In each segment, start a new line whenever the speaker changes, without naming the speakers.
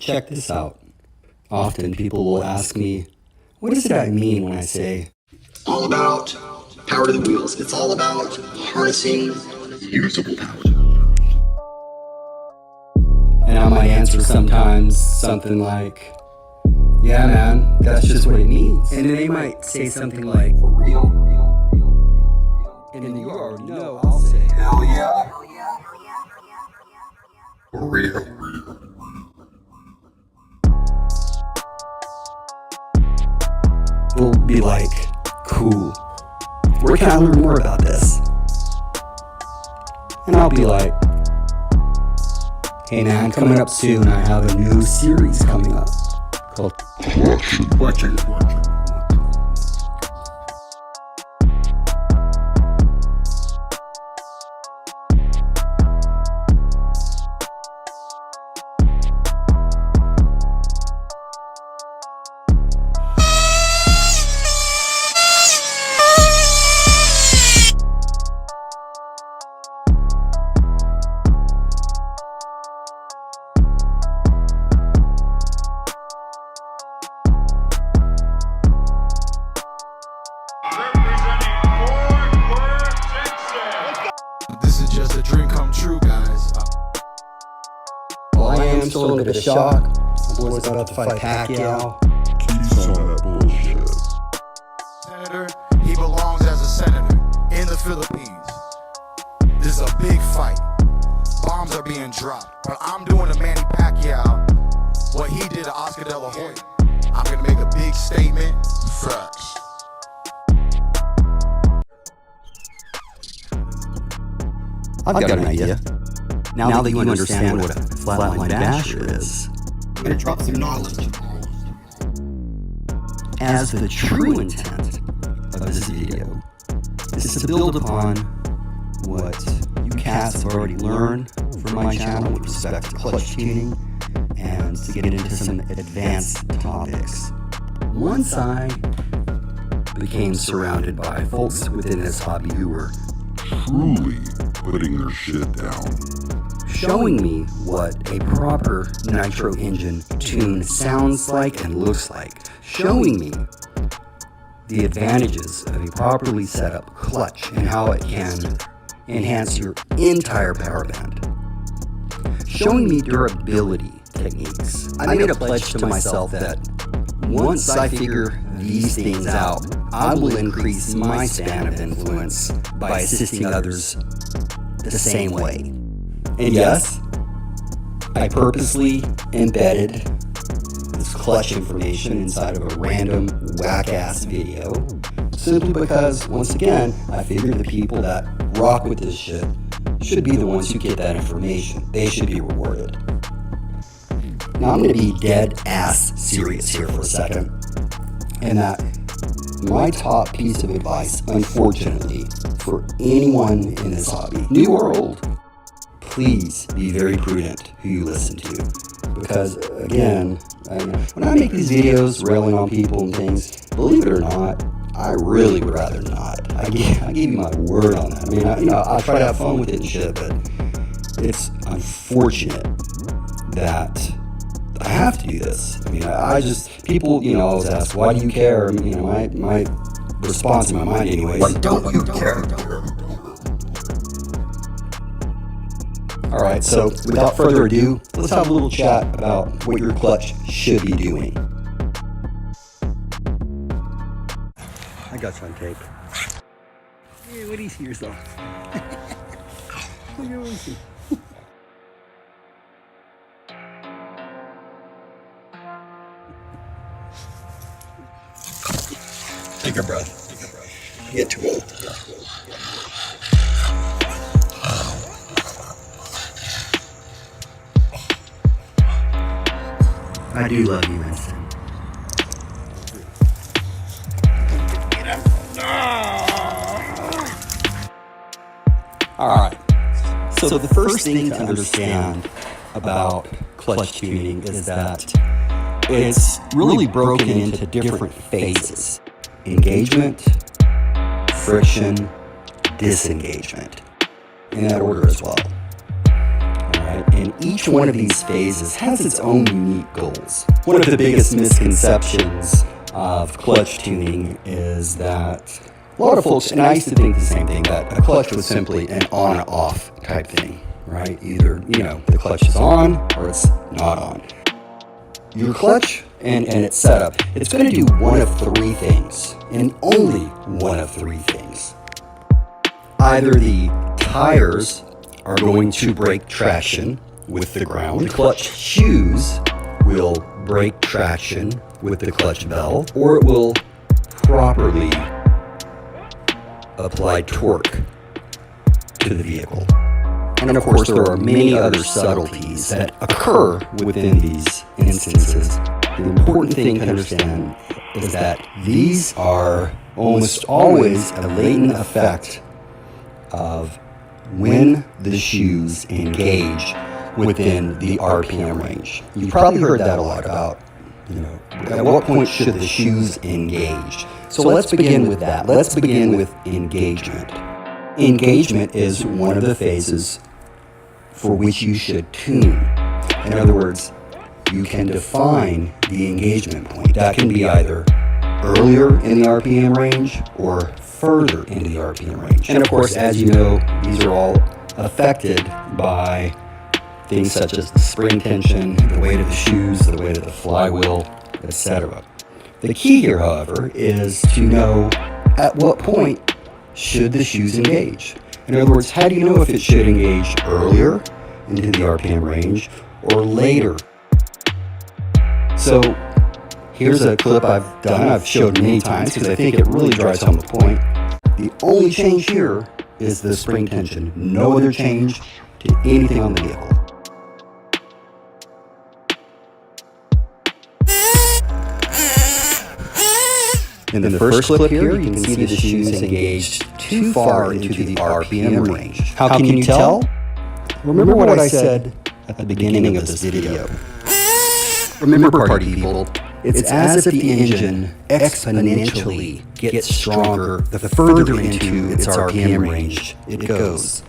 check this out. Often people will ask me, what does I mean when I say,
all about power to the wheels. It's all about harnessing usable power.
and I might answer sometimes something like, yeah man, that's just what it means. And then they might say something like,
For real?
and then you already know I'll say,
Hell yeah. For real.
we'll be like, cool, where can I learn more about this? And I'll be like, hey man, coming up soon, I have a new series coming up called Clutchin.
This is just a dream come true, guys.
Well, I am still in a bit of shock. My boy's about to fight Pacquiao.
Keep on that bullshit.
Senator, he belongs as a senator in the Philippines. This is a big fight. Bombs are being dropped. But I'm doing to Manny Pacquiao what he did to Oscar De La Hoya. I'm gonna make a big statement. Facts.
I've got an idea. Now that you understand what a flatline dasher is,
I'm gonna drop some knowledge.
as the true intent of this video is to build upon what you cats have already learned from my channel with respect to clutch tuning and to get into some advanced topics. Once I became surrounded by folks within this hobby who were
Truly putting their shit down.
showing me what a proper Nitro engine tune sounds like and looks like, showing me the advantages of a properly set up clutch and how it can enhance your entire power band, showing me durability techniques. I made a pledge to myself that once I figure these things out, I will increase my span of influence by assisting others the same way. And yes, I purposely embedded this clutch information inside of a random whack-ass video, simply because, once again, I figured the people that rock with this shit should be the ones who get that information. They should be rewarded. Now I'm going to be dead-ass serious here for a second, and that my top piece of advice, unfortunately, for anyone in this hobby, new or old, please be very prudent who you listen to. Because, again, when I make these videos railing on people and things, believe it or not, I really would rather not. I give you my word on that. I mean, I try to have fun with it and shit, but it's unfortunate that I have to do this. I mean, I just, people, always ask, why do you care? My response in my mind anyways.
Why don't you care?
Alright, so without further ado, let's have a little chat about what your clutch should be doing. I got you on tape. Hey, what do you see yourself? What do you see?
Take a breath. You get too old.
I do love you, Winston. Alright, so the first thing to understand about clutch tuning is that it's really broken into different phases: engagement, friction, disengagement, in that order as well. right? And each one of these phases has its own unique goals. One of the biggest misconceptions of clutch tuning is that a lot of folks, and I used to think the same thing, that a clutch was simply an on-off type thing, right? Either, the clutch is on or it's not on. Your clutch and its setup, it's going to do one of three things, and only one of three things. Either the tires are going to break traction with the ground, the clutch shoes will break traction with the clutch bell, or it will properly apply torque to the vehicle. And of course, there are many other subtleties that occur within these instances. The important thing to understand is that these are almost always a latent effect of when the shoes engage within the RPM range. You've probably heard that a lot about, at what point should the shoes engage? So let's begin with that. Let's begin with engagement. Engagement is one of the phases for which you should tune. In other words, you can define the engagement point. That can be either earlier in the RPM range or further into the RPM range. And of course, as you know, these are all affected by things such as the spring tension, the weight of the shoes, the weight of the flywheel, etc. The key here, however, is to know at what point should the shoes engage. In other words, how do you know if it should engage earlier into the RPM range or later? So here's a clip I've showed many times because I think it really drives home the point. The only change here is the spring tension. No other change to anything on the vehicle. In the first clip here, you can see the shoes engaged too far into the RPM range. How can you tell? Remember what I said at the beginning of this video. Remember, party people, it's as if the engine exponentially gets stronger the further into its RPM range it goes.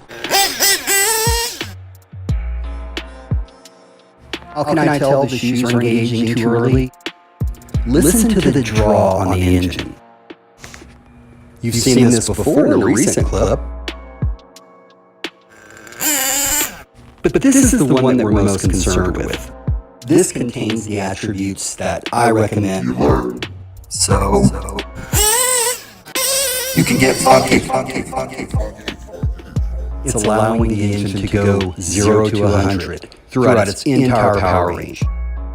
How can I tell the shoes are engaging too early? Listen to the draw on the engine. You've seen this before in a recent clip. But this is the one that we're most concerned with. This contains the attributes that I recommend you learn. So you can get funky. It's allowing the engine to go 0 to 100 throughout its entire power range.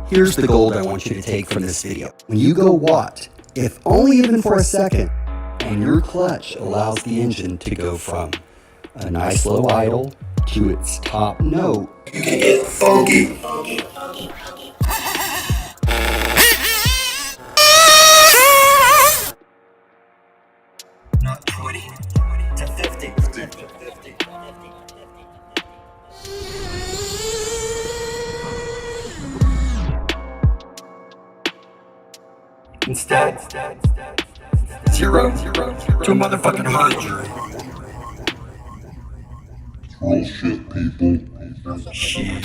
Here's the gold I want you to take from this video. When you go watt, if only even for a second, and your clutch allows the engine to go from a nice low idle to its top note,
You can get funky. Not 20 to 50. Instead, 0 to a motherfucking 100.
Real shit, people.
Shit.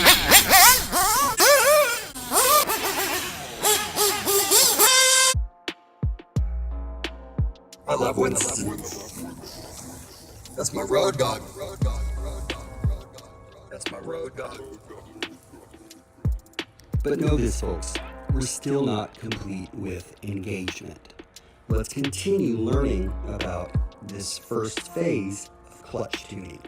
I love Winston. That's my road dog. That's my road dog.
But know this, folks, we're still not complete with engagement. Let's continue learning about this first phase of clutch tuning.